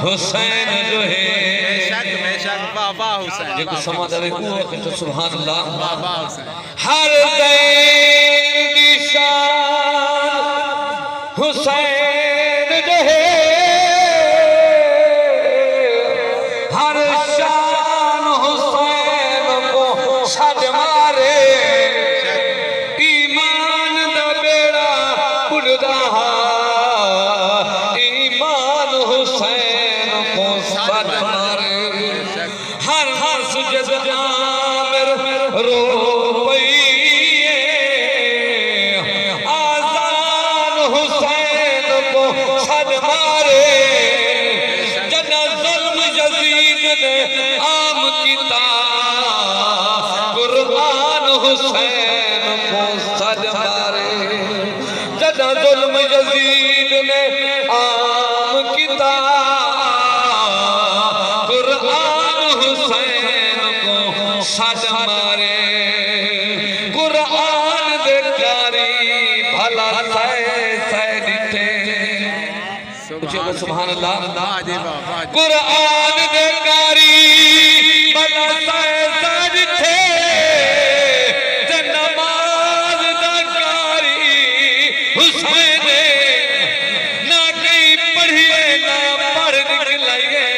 हुसैन जो है बेशक बाबा हुसैन जेको समाज आवे को तो सुभान अल्लाह बाबा हुसैन हर ज़ैन दी शान हुसैन जो है हर शान हुसैन को छड़ मारे ईमान दा बेड़ा उड़दा ईमान हुसैन को छड़ मारे हर हर सुजद आमिर रो पईए आज़ान हुसैन को छड़ मारे जना ज़ुल्म यज़ीद ने आम कीता कुर्बान हुसैन को छड़ मारे जना ज़ुल्म यज़ीद ने आम कीता छड़ मारे कुरान दे कारी भला सै दिते सुभान अल्लाह कुरान दे कारी भला सै दिते ते नमाज दा कारी हुसैन ना कहीं पढ़िए ना पढ़ निकलाइए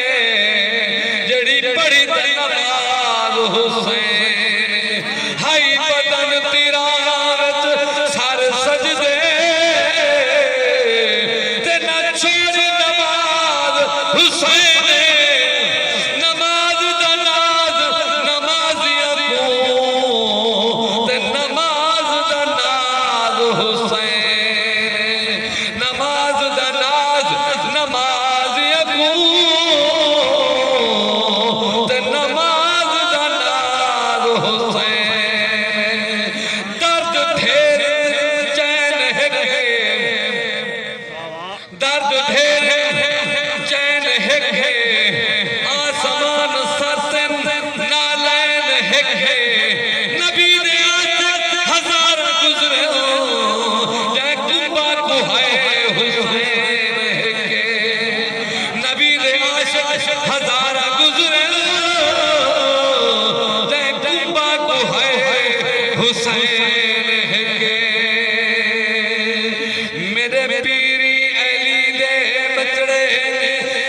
जड़ी पढ़ी ते नमाज हुसैन हाय बदन तिरारत सर सजदे ते न छोड़ नमाज हुसैन नमाज दा नाज नमाज़ी अबू ते नमाज दा नाज हुसैन नमाज दा नाज नमाज़ी अबू ते नमाज दा नाज हुसैन दर्द ढेर चैन है दर्द ढेर चैन है आसमान सरतन नालैन है नबी दे आशिक हजार गुजरे जै कुंबा को है हुसैन है नबी दे आशिक हजार गुजरे जै कुंबा को है हुसैन है मेरे पीरी अली दे बचड़े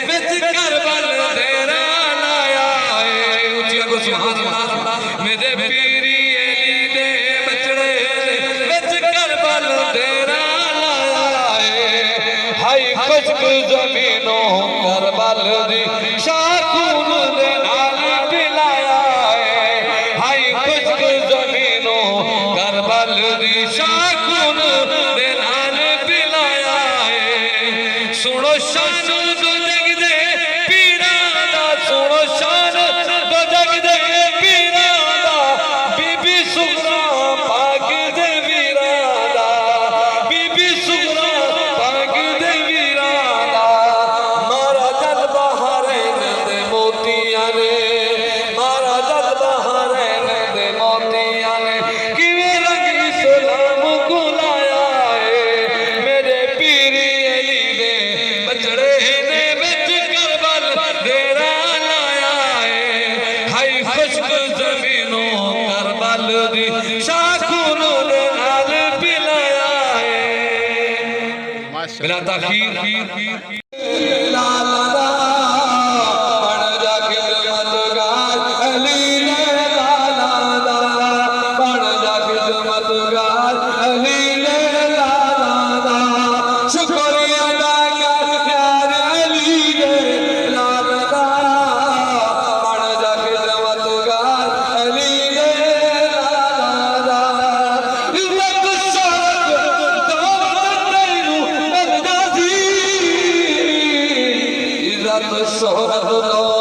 विच करबल तेरा लाया है उची को सुभान अल्लाह मेरे पीरी अली दे बचड़े विच करबल तेरा लाया है हाय खुश्क ज़मीनों करबल दी शाखून दे नाल पिलाया है हाय खुश्क ज़मीनों करबल दी शाखून दे नाल पिलाया है सुनो शान दो जग दे पीरा दा सुनो शान दो जग दे पीरा दा बीबी सुगरा पाक दे वीरा दा बीबी सुगरा पाक दे वीरा दा मारा जल बहारैन दे मोतियां ने मारा जल बहारैन दे मोतियां ने किवें रंग इस्लाम को लाया है मेरे पीरी अली दे बचड़े ने विच करबल तेरा लाया है हाय खुश्क ज़मीनों करबल दी शाखून दे नाल पिलाया है बिला ताखीर शोहरत लो